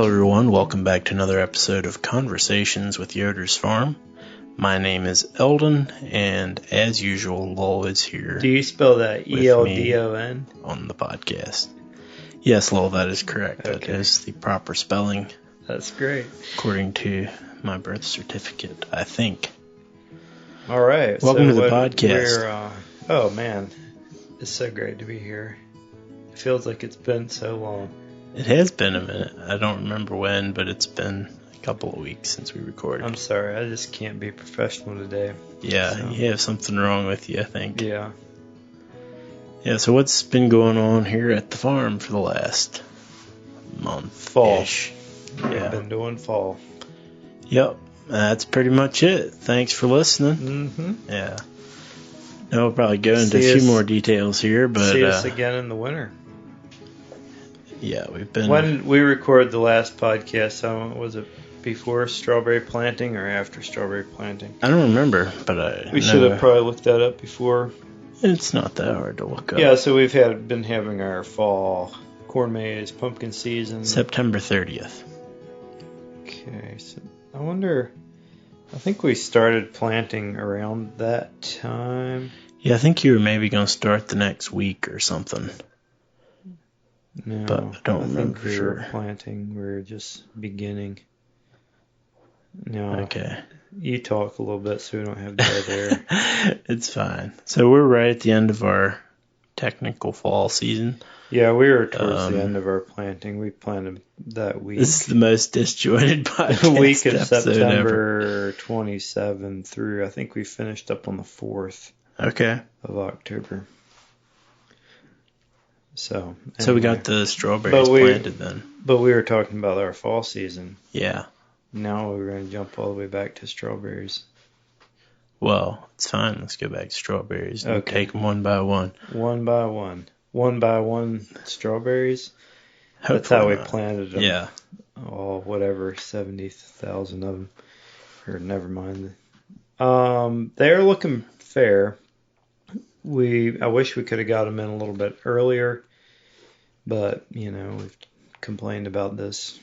Hello everyone, welcome back to another episode of Conversations with Yoders Farm. My name is Eldon, and as usual, Lowell is here. Do you spell that E-L-D-O-N? On the podcast. Yes, Lowell, that is correct. Okay. That is the proper spelling. That's great. According to my birth certificate, I think. All right. Welcome to the podcast. Oh, man. It's so great to be here. It feels like it's been so long. It has been a minute. I don't remember when, but it's been a couple of weeks since we recorded. I'm sorry. I just can't be professional today. Yeah, so. You have something wrong with you, I think. Yeah. Yeah, so what's been going on here at the farm for the last month? Fall-ish. Yeah. We've been doing fall. Yep, that's pretty much it. Thanks for listening. Mm-hmm. Yeah. Now we'll probably go into a few more details here, but... See us again in the winter. Yeah, we've been... When we recorded the last podcast, was it before strawberry planting or after strawberry planting? I don't remember, but we should have probably looked that up before. It's not that hard to look up. Yeah, so we've been having our fall corn maze pumpkin season. September 30th. Okay, so I wonder... I think we started planting around that time. Yeah, I think you were maybe going to start the next week or something. No, but I don't remember for sure. We were planting. We were just beginning. No. Okay. You talk a little bit so we don't have dead air. It's fine. So we're right at the end of our technical fall season. Yeah, we were towards the end of our planting. We planted that week. This is the most disjointed podcast week of September 27 through, I think we finished up on the 4th of October. So we got the strawberries planted then. But we were talking about our fall season. Yeah. Now we're going to jump all the way back to strawberries. Well, it's fine. Let's go back to strawberries and take them one by one. One by one. One by one strawberries. Hopefully That's how we not. planted them. Yeah. Oh, whatever, 70,000 of them. Or never mind. They're looking fair. I wish we could have got them in a little bit earlier, but we've complained about this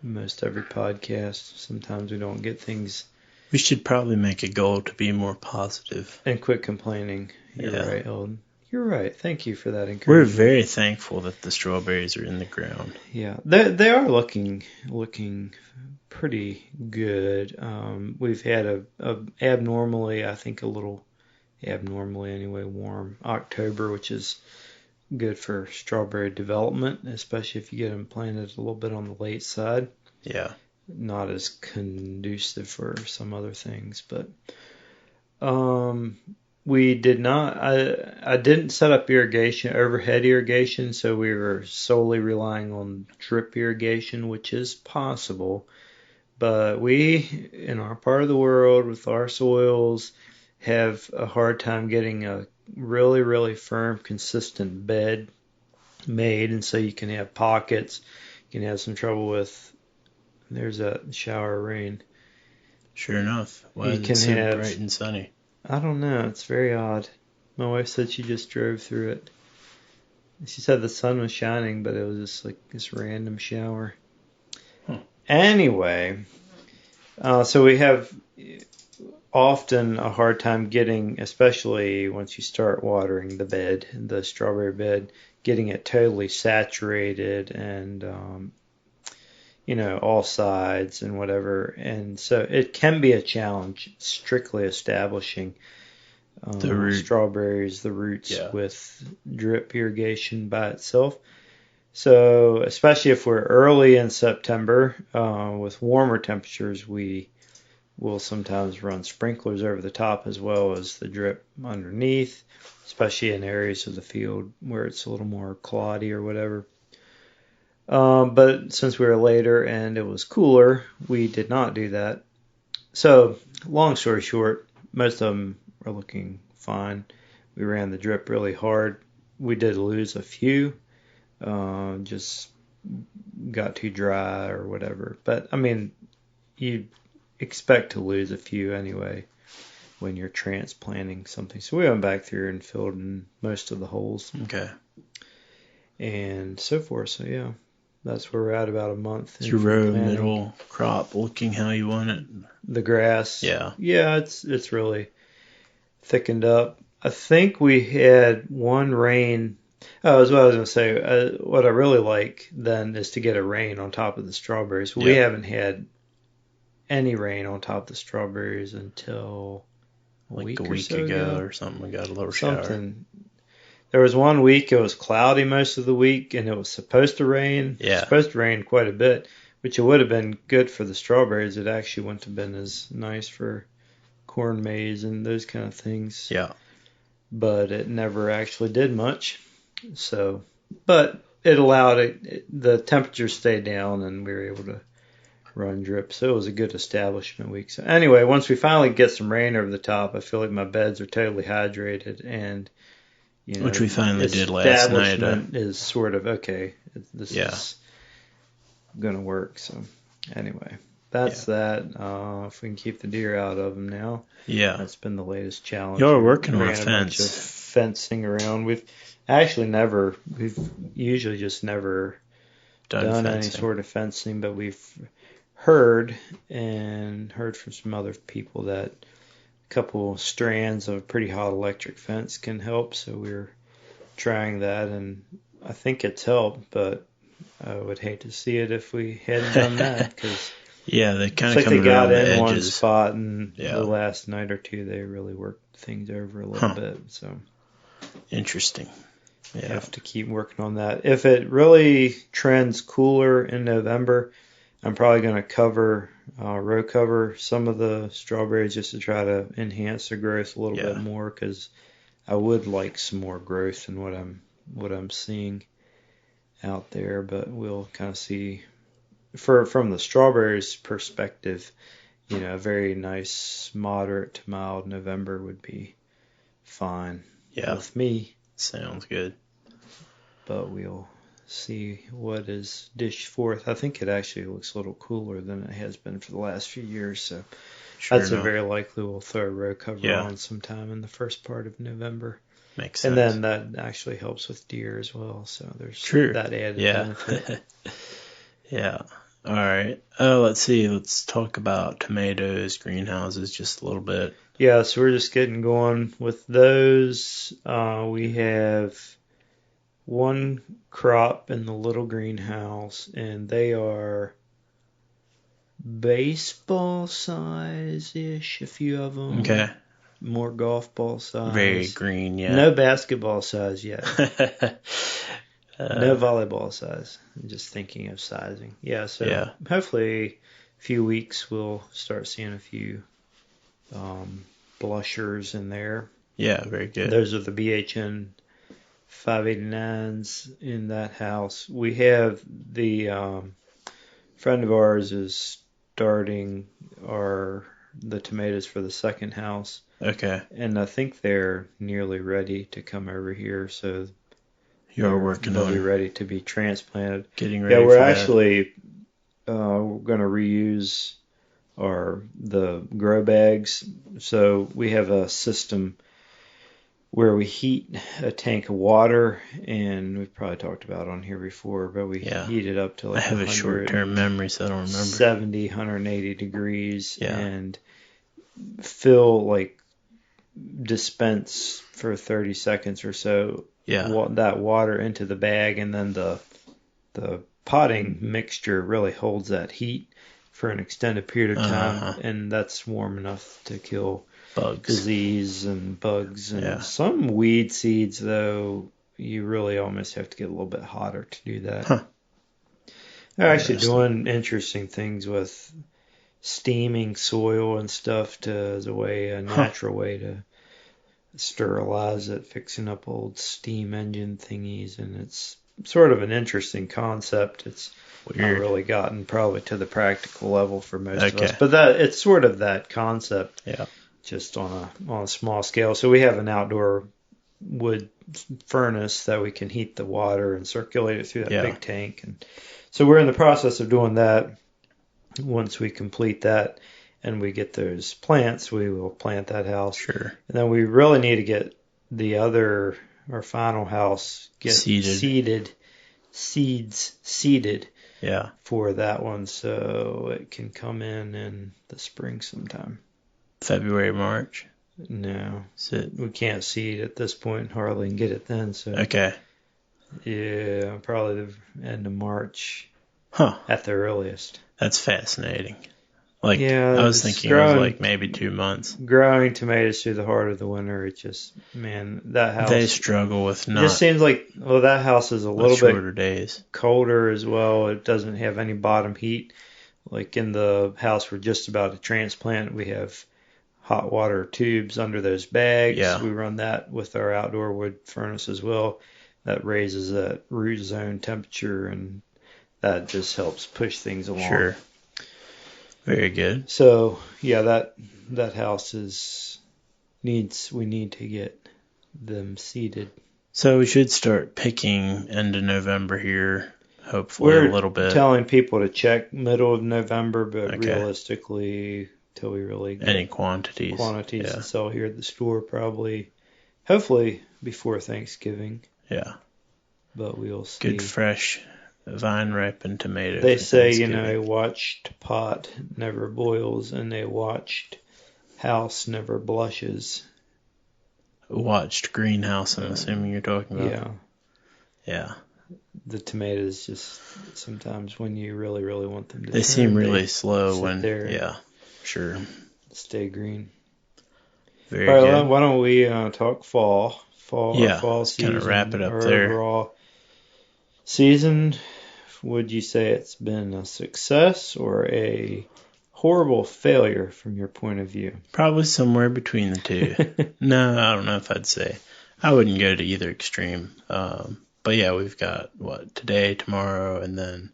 most every podcast. Sometimes we don't get things. We should probably make a goal to be more positive and quit complaining. You're right, Eldon. You're right. Thank you for that encouragement. We're very thankful that the strawberries are in the ground. Yeah, they are looking pretty good. We've had a abnormally, I think a little abnormally anyway, warm October, which is good for strawberry development, especially if you get them planted a little bit on the late side. Yeah. Not as conducive for some other things, but we did not. I didn't set up overhead irrigation, so we were solely relying on drip irrigation, which is possible. But we, in our part of the world, with our soils, have a hard time getting a really, really firm, consistent bed made, and so you can have pockets. You can have some trouble with. There's a shower of rain. Sure enough. Why is it so bright and sunny? I don't know. It's very odd. My wife said she just drove through it. She said the sun was shining, but it was just like this random shower. Anyway, so we have often a hard time getting, especially once you start watering the strawberry bed, getting it totally saturated and, all sides and whatever. And so it can be a challenge strictly establishing the roots with drip irrigation by itself. So especially if we're early in September with warmer temperatures, we will sometimes run sprinklers over the top as well as the drip underneath, especially in areas of the field where it's a little more cloddy or whatever. But since we were later and it was cooler, we did not do that. So long story short, most of them are looking fine. We ran the drip really hard. We did lose a few. Just got too dry or whatever. But, I mean, you expect to lose a few anyway when you're transplanting something. So we went back through and filled in most of the holes. Okay. And so forth. So, yeah. that's where we're at, about a month. Is your row middle crop looking how you want it? The grass? Yeah. Yeah, it's really thickened up. I think we had one rain. Oh, that's what I was going to say. What I really like then is to get a rain on top of the strawberries. We haven't had any rain on top of the strawberries until a week ago or something. We got a little shower. There was 1 week it was cloudy most of the week, and it was supposed to rain. Yeah. Supposed to rain quite a bit, which it would have been good for the strawberries. It actually wouldn't have been as nice for corn maze and those kind of things. Yeah. But it never actually did much. So, but it allowed the temperature stayed down, and we were able to run drip. So it was a good establishment week. So anyway, once we finally get some rain over the top, I feel like my beds are totally hydrated, and which we finally did last night. Establishment is sort of okay. This is going to work. So anyway, that's that. If we can keep the deer out of them now. Yeah, that's been the latest challenge. You're working on a fence. Fencing around. We've usually just never done any sort of fencing, but we've heard from some other people that a couple strands of pretty hot electric fence can help, so we're trying that, and I think it's helped, but I would hate to see it if we hadn't done that, because they kind of come around the edges. They got in one spot, and the last night or two they really worked things over a little bit. So interesting. Yeah, have to keep working on that. If it really trends cooler in November, I'm probably going to row cover some of the strawberries just to try to enhance their growth a little bit more, because I would like some more growth than what I'm seeing out there. But we'll kind of see. From the strawberries perspective, a very nice moderate to mild November would be fine with me. Sounds good. But we'll see what is dished forth. I think it actually looks a little cooler than it has been for the last few years, so that's very likely we'll throw a row cover on sometime in the first part of November. Makes sense. And then that actually helps with deer as well, so there's that added benefit. Yeah. All right. Let's see. Let's talk about tomatoes, greenhouses just a little bit. Yeah, so we're just getting going with those. We have one crop in the little greenhouse, and they are baseball size-ish, a few of them. Okay. More golf ball size. Very green, yeah. No basketball size yet. No volleyball size. I'm just thinking of sizing. Yeah, so hopefully a few weeks we'll start seeing a few blushers in there. Yeah, very good. Those are the BHN 589s in that house. We have the friend of ours is starting the tomatoes for the second house. Okay. And I think they're nearly ready to come over here, so you're working on. They'll be ready to be transplanted. Getting ready. Yeah, we're actually going to reuse the grow bags. So we have a system where we heat a tank of water, and we've probably talked about it on here before, but we heat it up to I have a short-term memory, so I don't remember. 70, 180 degrees, yeah. And dispense for 30 seconds or so that water into the bag, and then the potting mixture really holds that heat for an extended period of time, and that's warm enough to kill disease and bugs and some weed seeds, though you really almost have to get a little bit hotter to do that. They're actually doing interesting things with steaming soil and stuff as a natural way to sterilize it, fixing up old steam engine thingies, and it's sort of an interesting concept. It's not really gotten probably to the practical level for most of us, but it's sort of that concept, just on a small scale. So we have an outdoor wood furnace that we can heat the water and circulate it through that big tank, and so we're in the process of doing that. Once we complete that and we get those plants, we will plant that house. Sure. And then we really need to get our final house, seeds seeded, for that one, so it can come in the spring sometime. February, March? No. We can't seed at this point, hardly and get it then. So okay. Yeah, probably the end of March. Huh. At the earliest. That's fascinating. Like, I was thinking it was like maybe 2 months. Growing tomatoes through the heart of the winter, it just, man, that house. They struggle with not. It just seems like, well, that house is a little shorter bit days. Colder as well. It doesn't have any bottom heat. Like in the house we're just about to transplant, we have hot water tubes under those bags. Yeah. We run that with our outdoor wood furnace as well. That raises that root zone temperature, and that just helps push things along. Sure. Very good. So yeah, that house we need to get them seeded. So we should start picking end of November here, hopefully a little bit. We're telling people to check middle of November, but realistically, till we really get any quantities to sell here at the store, hopefully before Thanksgiving. Yeah. But we'll see. Good fresh vine ripened tomatoes. They say, a watched pot never boils, and a watched house never blushes. A watched greenhouse, I'm assuming you're talking about. Yeah. Yeah. The tomatoes just sometimes when you really, really want them to they seem really slow when sure. Stay green. Very good. Why don't we talk fall season? Kind of wrap it up there. Overall season, would you say it's been a success or a horrible failure from your point of view? Probably somewhere between the two. No, I don't know if I'd say. I wouldn't go to either extreme. But yeah, we've got today, tomorrow, and then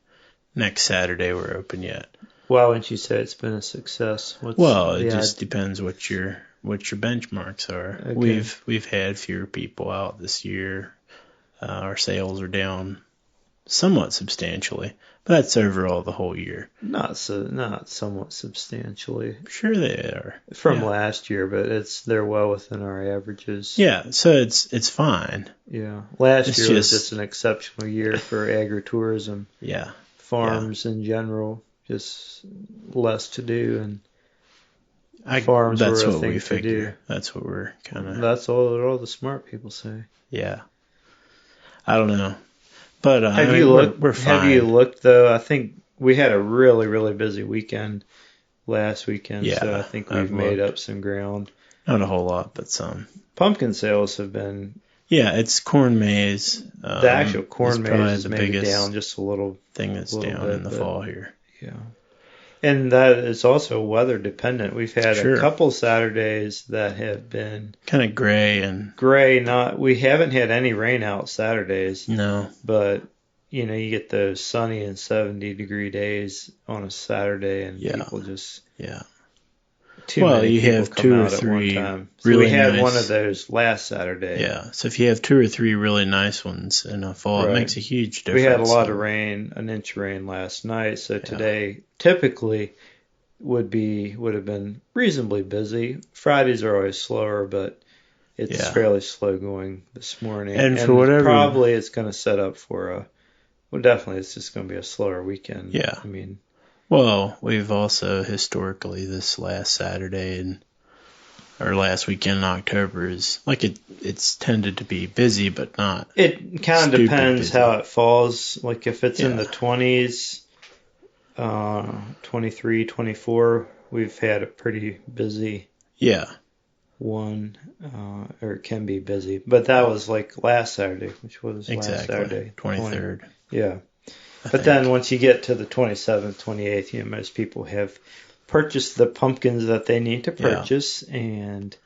next Saturday we're open yet. Why wouldn't you say it's been a success? It just depends what your benchmarks are. Okay. We've had fewer people out this year. Our sales are down somewhat substantially, but that's overall the whole year. Not somewhat substantially. Sure they are. From last year, but they're well within our averages. Yeah, so it's fine. Yeah. Last year was just an exceptional year for agritourism. Yeah. Farms in general, just less to do, and farms that's were a what thing we to figure. do. That's what we're kind of. That's all the smart people say. Yeah. I don't know. But have you looked? We're fine. Have you looked though? I think we had a really, really busy weekend last weekend, so I think we've made up some ground. Not a whole lot, but some. Pumpkin sales have been. Yeah, it's corn maze. The actual corn maze is maybe down just a little. Thing that's down in the fall here. Yeah. And that is also weather dependent. We've had a couple Saturdays that have been kind of gray. We haven't had any rain out Saturdays. No. But you get those sunny and 70-degree days on a Saturday, and people just too many people come out at one time. So we had one of those last Saturday. Yeah. So if you have 2 or 3 really nice ones in the fall, it makes a huge difference. We had a lot of rain, an inch of rain last night. So today typically would have been reasonably busy. Fridays are always slower, but it's fairly slow going this morning. And for whatever, probably it's going to set up for definitely it's just going to be a slower weekend. Yeah. I mean. Well, we've also historically this last Saturday and our last weekend in October is it's tended to be busy, but not. It kind of depends how it falls. Like if it's in the 20s, 23, 24, we've had a pretty busy one, or it can be busy. But that was like last Saturday, which was last Saturday. 23rd. Yeah. But then once you get to the 27th, 28th, most people have purchased the pumpkins that they need to purchase. And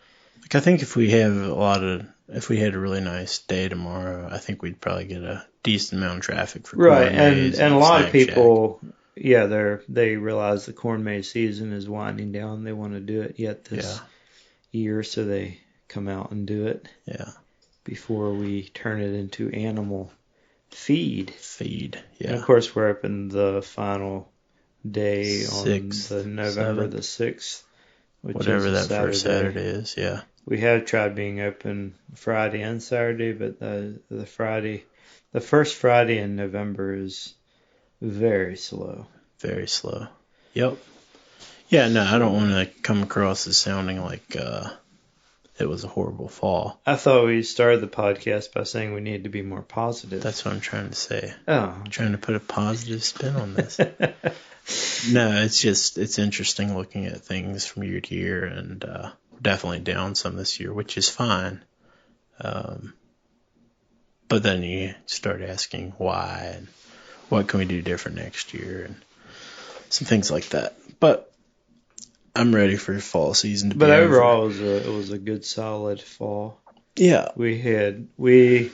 I think if we had a really nice day tomorrow, I think we'd probably get a decent amount of traffic for corn maze. And a lot of people, they realize the corn maze season is winding down. They want to do it yet this year, so they come out and do it. Yeah. Before we turn it into animal feed. Yeah. And of course, we're open the final day on the November 7th. the 6th, whatever that first Saturday is. Yeah. We have tried being open Friday and Saturday, but the first Friday in November is Very slow. Very slow. Yep. Yeah, no, I don't want to come across as sounding like it was a horrible fall. I thought we started the podcast by saying we need to be more positive. That's what I'm trying to say. Oh. Okay. I'm trying to put a positive spin on this. No, it's interesting looking at things from year to year, and definitely down some this year, which is fine. But then you start asking why and what can we do different next year and some things like that. But I'm ready for fall season to be over. But overall, it was a good solid fall. Yeah. We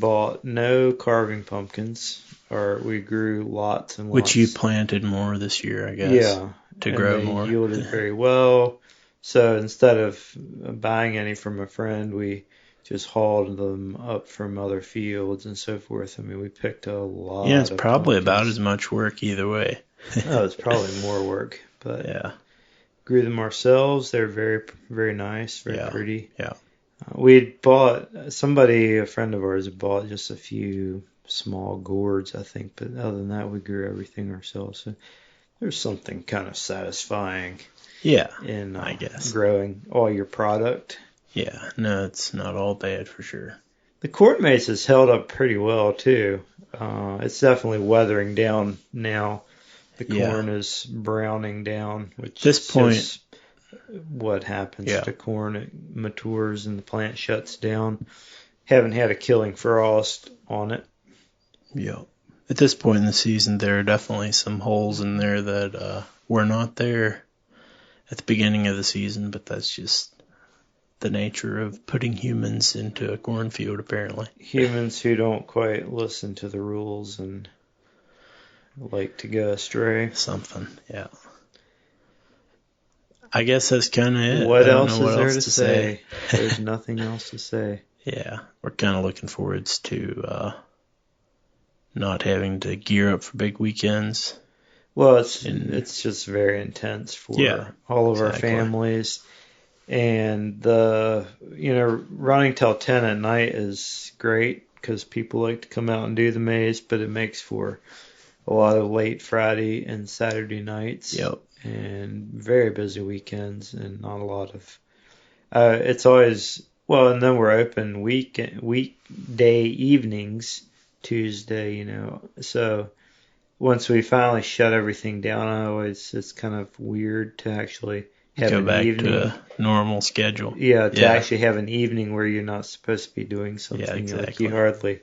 bought no carving pumpkins, or we grew lots and lots. Which you planted more this year, I guess. Yeah. To grow more. They yielded very well. So instead of buying any from a friend, we just hauled them up from other fields and so forth. I mean, we picked a lot. Yeah, it's probably about as much work either way. Oh, it's probably more work, but yeah, grew them ourselves. They're very, very nice, very pretty. Yeah. A friend of ours had bought just a few small gourds, I think, but other than that, we grew everything ourselves. So there's something kind of satisfying. Yeah, in I guess growing all your product. Yeah, no, it's not all bad for sure. The corn maze has held up pretty well too. It's definitely weathering down now. The corn is browning down, which at this point, is what happens to corn. It matures and the plant shuts down. Haven't had a killing frost on it. Yeah. At this point in the season, there are definitely some holes in there that were not there at the beginning of the season, but that's just the nature of putting humans into a cornfield, apparently. Humans who don't quite listen to the rules and like to go astray. Something, yeah. I guess that's kind of it. What else is there to say? There's nothing else to say. Yeah, we're kind of looking forwards to not having to gear up for big weekends. Well, it's just very intense for all of our families. And running till 10 at night is great because people like to come out and do the maze, but it makes for a lot of late Friday and Saturday nights. Yep. And very busy weekends and not a lot of. It's always and then we're open weekday evenings, Tuesday, So once we finally shut everything down, it's kind of weird to actually have go back to a normal schedule. Yeah, to actually have an evening where you're not supposed to be doing something. Yeah, exactly. Like you hardly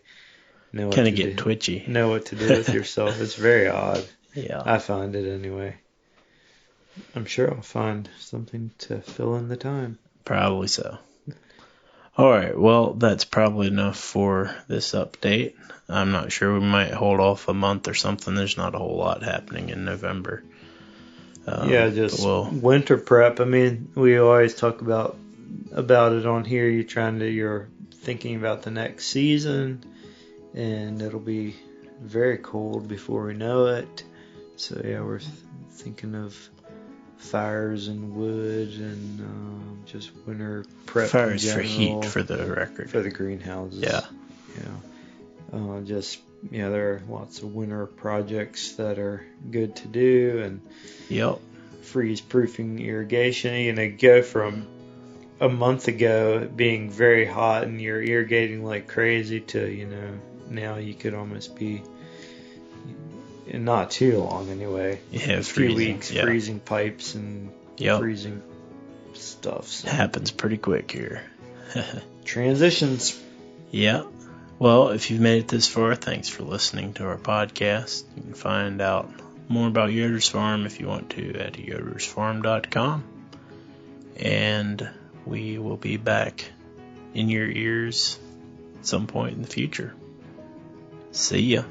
know what kind of get twitchy. Know what to do with yourself. It's very odd. Yeah, I find it anyway. I'm sure I'll find something to fill in the time. Probably so. All right, well, that's probably enough for this update. I'm not sure. We might hold off a month or something. There's not a whole lot happening in November. Just winter prep. I mean, we always talk about it on here. You're thinking about the next season, and it'll be very cold before we know it. So we're thinking of fires and wood and just winter prep. Fires for heat, for the record. For the greenhouses. Yeah. There are lots of winter projects that are good to do, and freeze-proofing irrigation. Go from a month ago it being very hot and you're irrigating like crazy to now you could almost be not too long anyway. A few weeks freezing pipes and freezing stuff. So. It happens pretty quick here. Transitions. Yeah. Well, if you've made it this far, thanks for listening to our podcast. You can find out more about Yoders Farm if you want to at yodersfarm.com. And we will be back in your ears at some point in the future. See ya.